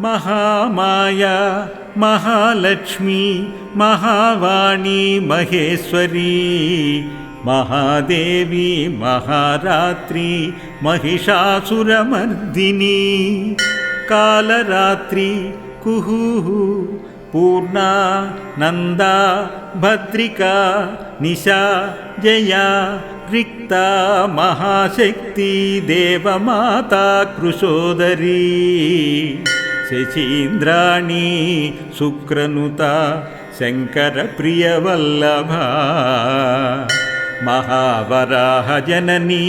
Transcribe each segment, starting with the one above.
మహామాయా మహాలక్ష్మి మహావాణి మహేశ్వరీ మహాదేవి మహారాత్రి మహిషాసురమర్దిని కాలరాత్రి కుహు పూర్ణా నందా భద్రికా నిశా జయా రిక్తా మహాశక్తి దేవమాతా కృశోదరీ శశీంద్రాణి శుక్రనుత శంకర ప్రియవల్లభా మహావరాహ జనని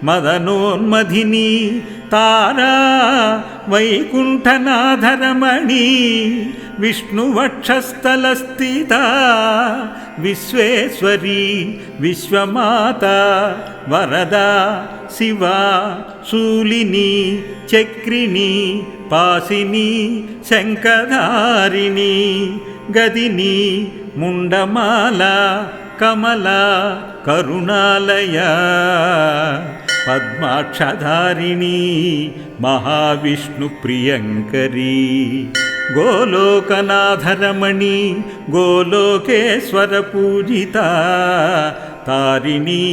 మదనోన్మధిని తారా వైకుంఠనాథరమణి విష్ణువక్షస్థలస్థిత విశ్వేశ్వరీ విశ్వమాత వరదా శివా శూలిని చక్రిణి పాసిని శంఖధారిణి గదిని ముండమాల కమల కరుణాలయ పద్మాక్షధారిణి మహావిష్ణు ప్రియంకరీ గోలోకనాథరమణి గోలోకేశ్వర పూజిత తారిణి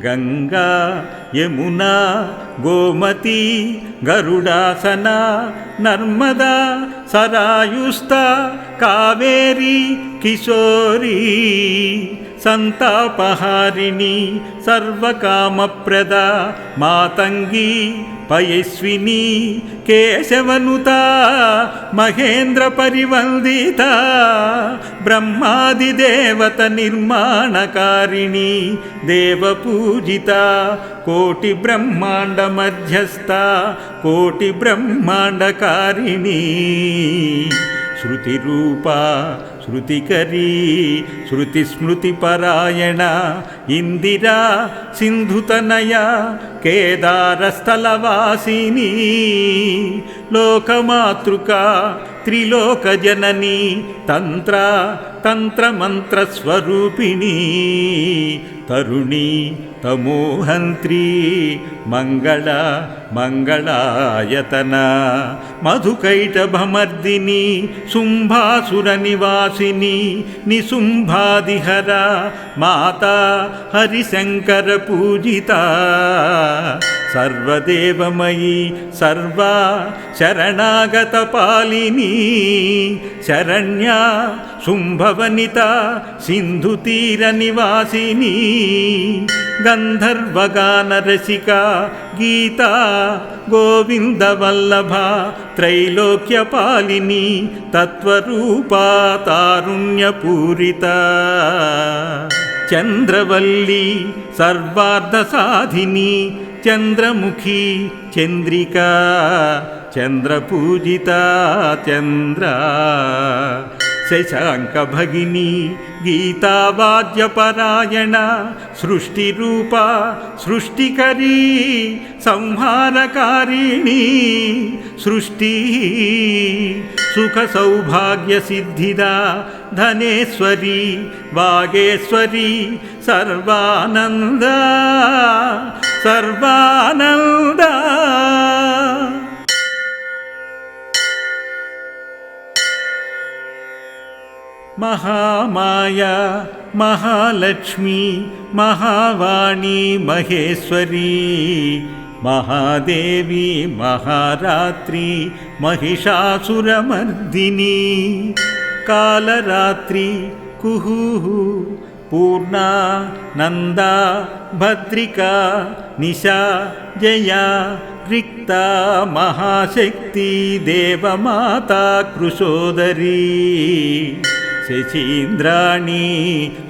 గంగా యమునా గోమతి గరుడాసన నర్మదా సరాయుస్త కావేరీ కిశోరీ సంతాపహారిణి సర్వకామప్రద మాతంగి పయస్విని కేశవనుత మహేంద్ర పరివందిత బ్రహ్మాదిదేవత నిర్మాణకారిణి దేవపూజిత కోటి బ్రహ్మాండ మధ్యస్థ కోటి బ్రహ్మాండకారిణి శృతిరూపా శృతికరీ శృతిస్మృతిపరాయణ ఇందిరా సింధుతనయ కేదారస్థలవాసిని లోకమాతృక త్రిలోకజనని తంత్ర తంత్రమంత్రస్వరూపిణి తరుణి తమోహంత్రి మంగళ మంగళాయతన మధుకైటభమర్దిని శుంభాసుర నివాసిని నిశుంభాదిహర మాతా హరిశంకర పూజిత సర్వదేవమయీ సర్వా శరణాగత పాలిని శరణ్యా శుంభవనిత సింధుతీర నివాసిని గంధర్వగానరసిక గీతా గోవిందవల్లభ త్రైలోక్యపాలిని తత్వరూపా తారుణ్యపూరిత చంద్రవల్లి సర్వార్థసాధిని చంద్రముఖి చంద్రికా చంద్రపూజిత చంద్ర శశాంక భగిని గీతావాద్యపరాయణ సృష్టిరూప సృష్టికరీ సంహారకారిణి సృష్టి సుఖ సౌభాగ్య సిద్ధిదా ధనేశ్వరి వాగేశ్వరి సర్వానంద సర్వానంద మహామాయా మహాలక్ష్మి మహావాణి మహేశ్వరీ మహాదేవి మహారాత్రి మహిషాసురమర్దిని కాలరాత్రి కుహు పూర్ణా నందా భద్రికా నిశా జయా రిక్తా మహాశక్తి దేవమాతా కృశోదరీ శశీంద్రాణి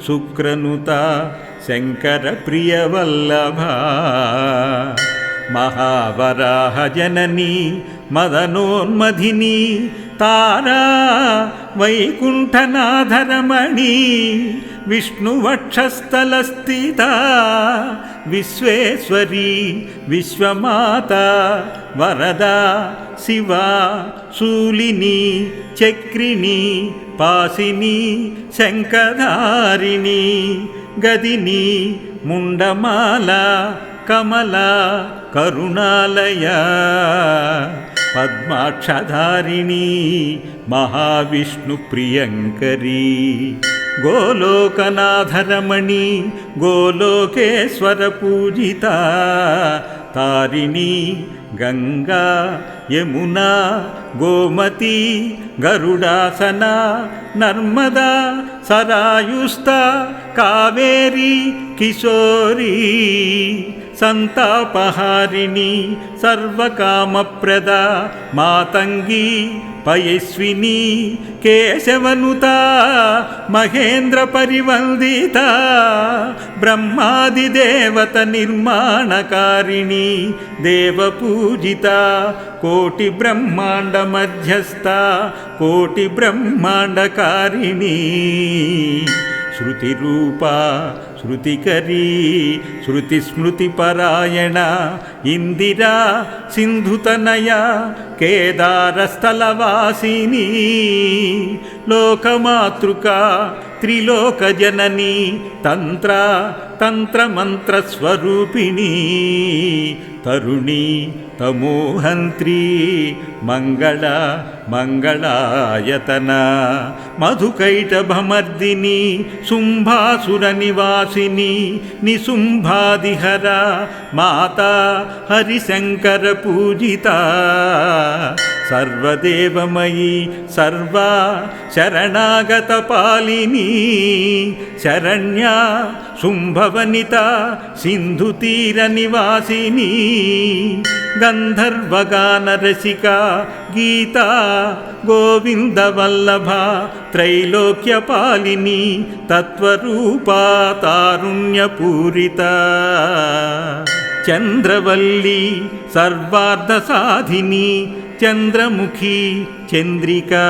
శుక్రనుత శంకర ప్రియవల్లభా మహావరాహ జనని మదనోన్మధిని తారా వైకుంఠనాథరమణి విష్ణువక్షస్థలస్థిత విశ్వేశ్వరీ విశ్వమాత వరదా శివా శూలిని చక్రిని పాసిని శంఖధారిణి గదిని ముండమాల కమల కరుణాలయ పద్మాక్షధారిణీ మహావిష్ణు ప్రియంకరీ గోలోకనాథరమణి గోలోకేశ్వర పూజిత తారిణీ గంగా యమునా గోమతి గరుడాసన నర్మదా సరాయుస్త కావేరీ కిశోరీ సంతాపహారిణి సర్వకామప్రద మాతంగి పయస్విని కేశవనుత మహేంద్ర పరివందిత బ్రహ్మాదిదేవత నిర్మాణకారిణి దేవపూజిత కోటి బ్రహ్మాండ మధ్యస్థ కోటి బ్రహ్మాండకారిణి శృతిరూపా శృతికరీ శృతిస్మృతిపరాయణ ఇందిరా సింధుతనయ కేదారస్థలవాసిని లోకమాతృక త్రిలోకజనని తంత్రమంత్రస్వరూపిణి తరుణి తమోహంత్రి మంగళాయతన మధుకైటభమర్దిని శుంభాసుర నివాసిని నిశుంభాదిహర మాతా హరిశంకర పూజిత సర్వదేవమయీ సర్వా శరణాగత పాలిని శరణ్యా శుంభవనిత సింధుతీర నివాసిని గంధర్వగాన రసిక గీతా గోవిందవల్లభ త్రైలోక్యపాలిని తత్వరూపా తారుణ్యపూరిత చంద్రవల్లి సర్వార్థసాధిని చంద్రముఖి చంద్రికా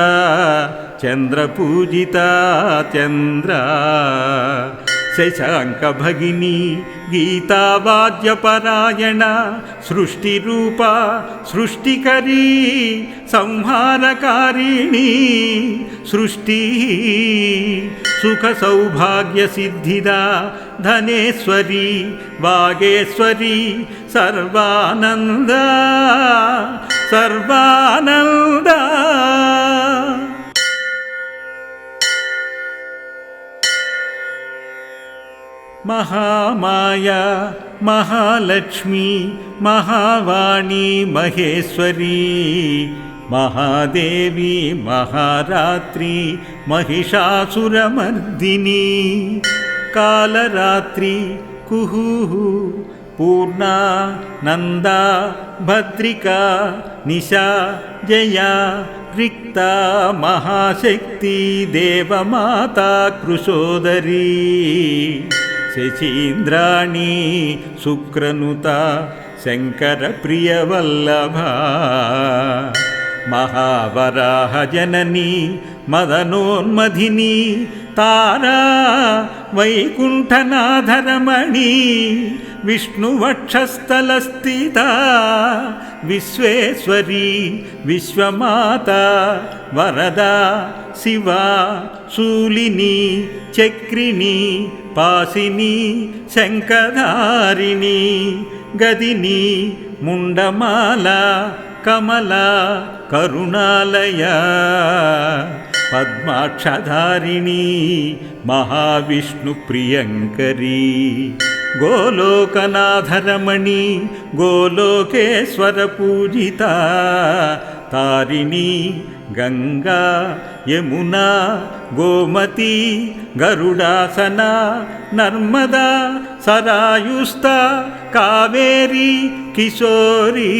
చంద్రపూజిత చంద్ర శశాంక భగిని గీతావాద్యపరాయణ సృష్టిరూప సృష్టికరీ సంహారకారిణి సృష్టి సుఖ సౌభాగ్య సిద్ధిదా ధనేశ్వరి వాగేశ్వరి సర్వానంద సర్వానంద మహామాయా మహాలక్ష్మి మహావాణి మహేశ్వరి మహాదేవి మహారాత్రి మహిషాసురమర్దిని కాలరాత్రి కుహుహు పూర్ణా నందా భద్రికా నిశా జయా రిక్తా మహాశక్తి దేవమాతా కృశోదరీ శచీంద్రాణి శుక్రనుత శంకర ప్రియవల్లభ మహావరాహ జనని మదనోన్మధిని తారా వైకుంఠనాథరమణి విష్ణువక్షస్థలస్థిత విశ్వేశ్వరి విశ్వమాత వరదా శివా శూలిని చక్రిణి పాసిని శంఖధారిణి గదిని ముండమాల కమల కరుణాలయ పద్మాక్షధారిణి మహావిష్ణు ప్రియంకరీ గోలోకనాథరమణి గోలోకేశ్వర పూజిత తారిణి గంగా యమునా గోమతి గరుడాసన నర్మదా సరాయుస్త కావేరీ కిశోరీ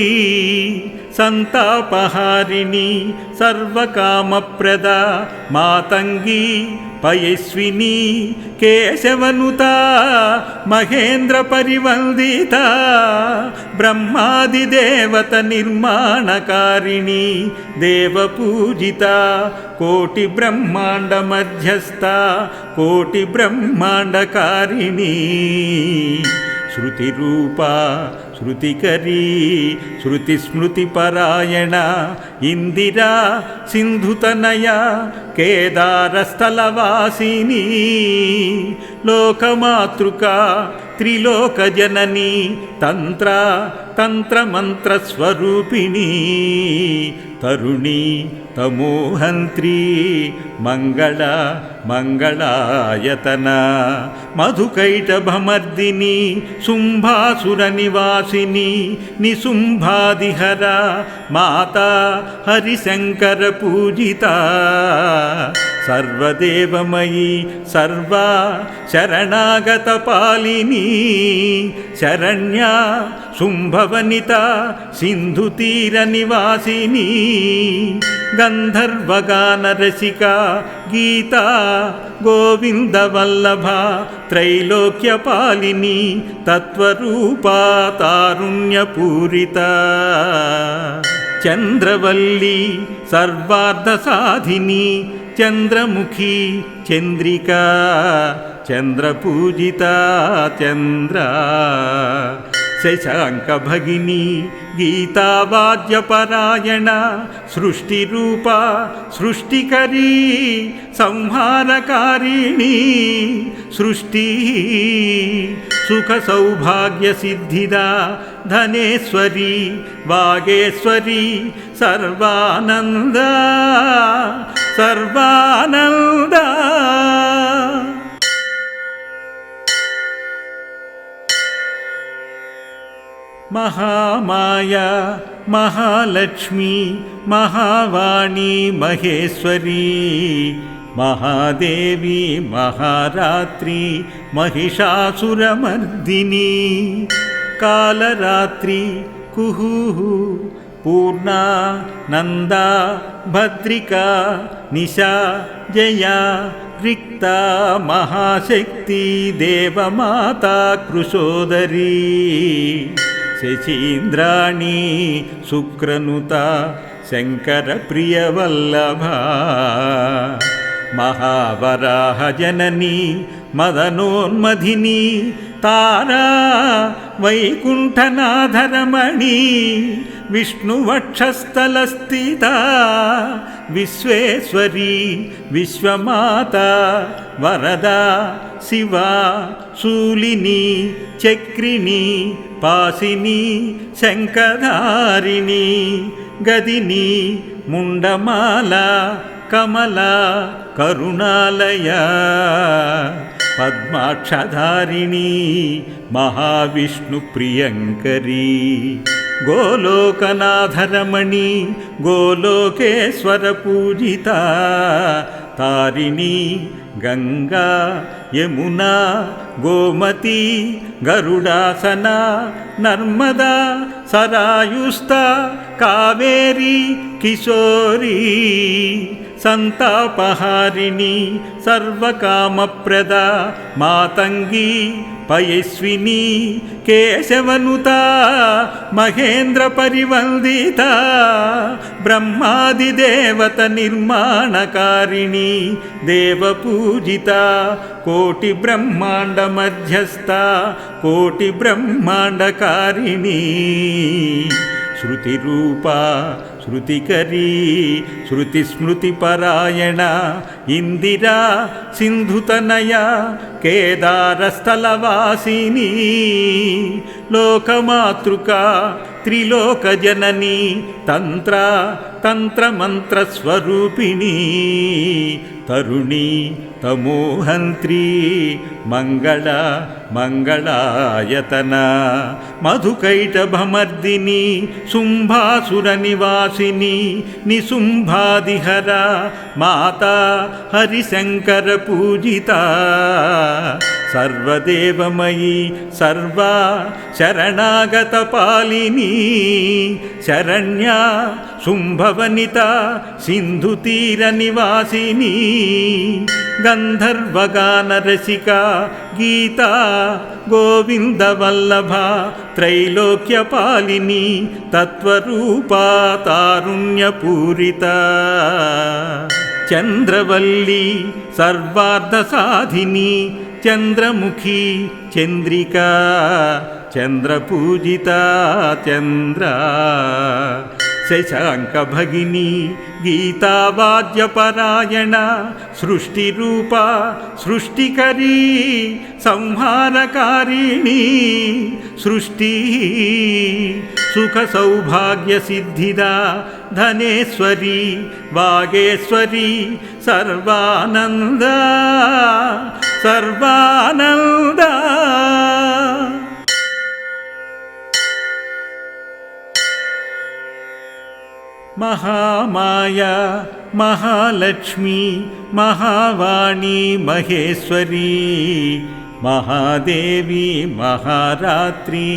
సంతాపహారిణి సర్వకామప్రద మాతంగి పయస్విని కేశవనుత మహేంద్ర పరివందిత బ్రహ్మాదిదేవత నిర్మాణకారిణి దేవపూజిత కోటి బ్రహ్మాండ మధ్యస్థ కోటి బ్రహ్మాండకారిణి శృతిరూపా శృతికరీ శృతిస్మృతిపరాయణ ఇందిరా సింధుతనయ కేదారస్థలవాసిని లోకమాతృక త్రిలోకజననీ తంత్ర తంత్రమంత్రస్వరూపిణీ తరుణీ తమోహంత్రీ మంగళ మంగళాయతన మధుకైటభమర్దిని శుంభాసుర నివాసిని నిశుంభాదిహర మాతా హరిశంకర పూజిత సర్వదేవమయీ సర్వా శరణాగత పాలిని శరణ్యా శుంభవనిత సింధుతీర నివాసిని గంధర్వగానరసిక గీతా గోవిందవల్లభ త్రైలోక్యపాలిని తత్వరూపా తారుణ్యపూరిత చంద్రవల్లి సర్వార్థసాధిని చంద్రముఖి చంద్రికా చంద్రపూజిత చంద్ర శశాంక భగిని గీతావాద్యపరాయణ సృష్టిరూప సృష్టికరీ సంహారకారిణీ సృష్టి సుఖ సౌభాగ్య సిద్ధిదా ధనేశ్వరి వాగేశ్వరి సర్వానంద సర్వానంద మహామాయా మహాలక్ష్మి మహావాణి మహేశ్వరి మహాదేవి మహారాత్రి మహిషాసురమర్దిని కాలరాత్రి కుహు పూర్ణా నందా భద్రికా నిశా జయా రిక్త మహాశక్తి దేవమాతా కృశోదరీ శశీంద్రాణి శుక్రనుత శంకర ప్రియవల్లభ మహావరాహ జనని మదనోన్మధిని తారా వైకుంఠనాథరమణి విష్ణువక్షస్థలస్థిత విశ్వేశ్వరి విశ్వమాత వరదా శివా శూలిని చక్రిణి పాసిని శంఖధారిణి గదిని ముండమాల కమల కరుణాలయ పద్మాక్షధారిణి మహావిష్ణు ప్రియంకరీ గోలోకనాథరమణి గోలోకేశ్వర పూజిత తారిణి గంగా యమునా గోమతి గరుడాసన నర్మదా సరాయుస్త కావేరీ కిశోరీ సంతాపహారిణి సర్వకామప్రద మాతంగి పయస్విని కేశవనుత మహేంద్ర పరివందిత బ్రహ్మాదిదేవత నిర్మాణకారిణి దేవపూజిత కోటి బ్రహ్మాండ మధ్యస్థ కోటి బ్రహ్మాండకారిణి శృతిరూపా శృతికరీ శృతిస్మృతిపరాయణ ఇందిరా సింధుతనయ కేదారస్థలవాసిని లోకమాతృకా త్రిలోకజననీ తంత్ర తంత్రమంత్రస్వరూపిణీ తరుణీ తమోహంత్రీ మంగళ మంగళాయతన మధుకైటభమర్దిని శుంభాసుర నివాసిని నిశుంభాదిహర మాతా హరిశంకర పూజిత సర్వదేవమయీ సర్వా శరణాగత పాలిని శరణ్యా శుంభవనిత సింధుతీర నివాసిని గంధర్వగానరసిక గీతా గోవిందవల్లభ త్రైలోక్యపాలిని తత్వరూపా తారుణ్యపూరిత చంద్రవల్లి సర్వార్థసాధిని చంద్రముఖి చంద్రికా చంద్రపూజిత చంద్ర శశాంకభగిని గీతావాద్యపరాయణ సృష్టిరూప సృష్టికరీ సంహారకారిణి సృష్టి సుఖ సౌభాగ్య సిద్ధిదా ధనేశ్వరి వాగేశ్వరి సర్వానంద సర్వానంద. మహామాయా మహాలక్ష్మి మహావాణి మహేశ్వరి మహాదేవి మహారాత్రి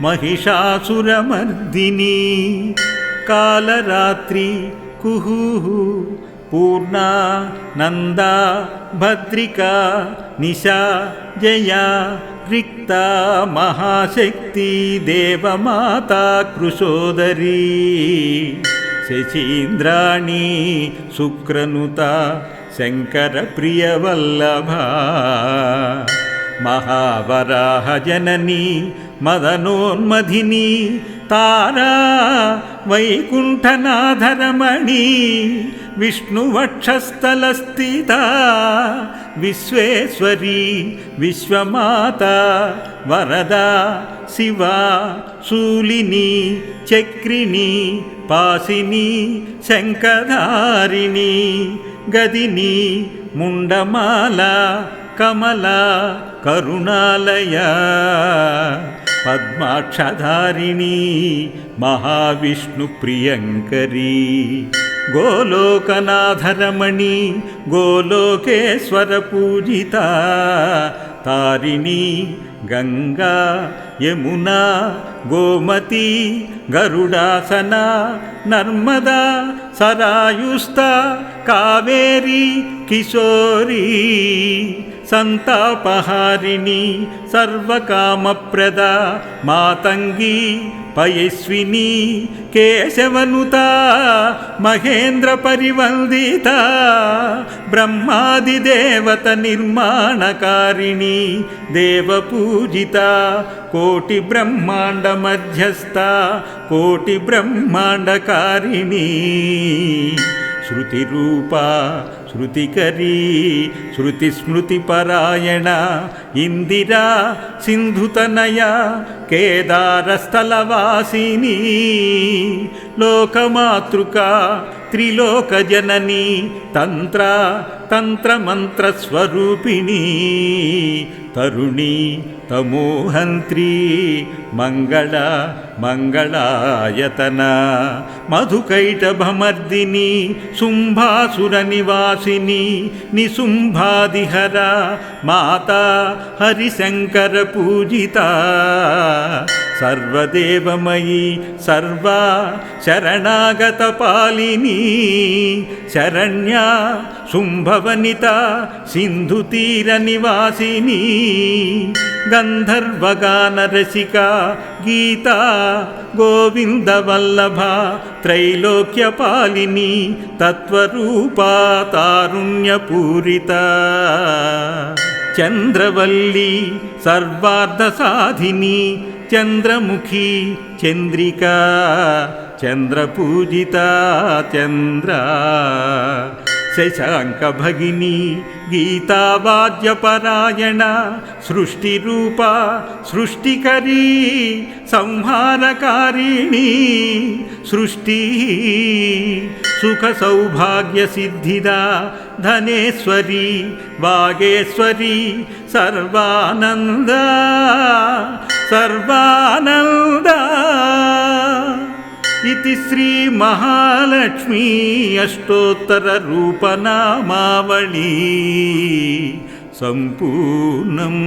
మహిషాసురమర్దిని కాలరాత్రి కుహుహు పూర్ణా నందా భద్రికా నిశా జయా రిక్తా మహాశక్తి దేవమాతా కృశోదరీ శచీంద్రాణి శుక్రనుత శంకర ప్రియవల్లభ మహావరాహ జనని మదనోన్మధిని తారా వైకుంఠనాథరమణి విష్ణువక్షస్థలస్థిత విశ్వేశ్వరి విశ్వమాత వరదా శివా శూలిని చక్రిణి పాసిని శంఖధారిణి గదిని ముండమాల కమల కరుణాలయ పద్మాక్షధారిణి మహావిష్ణు ప్రియంకరీ గోలోకనాథరమణి గోలోకేశ్వర పూజిత తారిణి గంగా యమునా గోమతి గరుడాసన నర్మదా సరాయుస్త కావేరి కిశోరీ సంతాపహారిణి సర్వకామప్రద మాతంగి పయస్విని కేశవనుత మహేంద్ర పరివందిత బ్రహ్మాదిదేవత నిర్మాణకారిణి దేవపూజిత కోటి బ్రహ్మాండ మధ్యస్థ కోటి బ్రహ్మాండకారిణి శృతిరూపా శృతికరీ శృతిస్మృతిపరాయణ ఇందిరా సింధుతనయ కేదారస్థలవాసిని లోకమాతృకా త్రిలోకజనని తంత్ర తంత్రమంత్రస్వరూపిణి తరుణి తమోహంత్రి మంగళ మంగళాయతన మధుకైటభమర్దిని శుంభాసుర నివాసిని నిశుంభాదిహర మాతా హరిశంకర పూజిత సర్వదేవమయీ సర్వా శరణాగత పాలిని శరణ్యా శుంభవనిత సింధుతీర నివాసిని గంధర్వగాన రసిక గీతా గోవిందవల్లభ త్రైలోక్యపాలిని తత్వరూపా తారుణ్యపూరిత చంద్రవల్లి సర్వార్థసాధిని చంద్రముఖి చంద్రికా చంద్రపూజిత చంద్ర శశాంకభగిని గీతావాద్యపరాయణ సృష్టిరూప సృష్టికరీ సంహారకారిణి సృష్టి సుఖ సౌభాగ్య సిద్ధిదా ధనేశ్వరి వాగేశ్వరి సర్వానంద సర్వానంద. इति श्री महालक्ष्मी अष्टोत्तर रूपनामावली संपूर्णम्.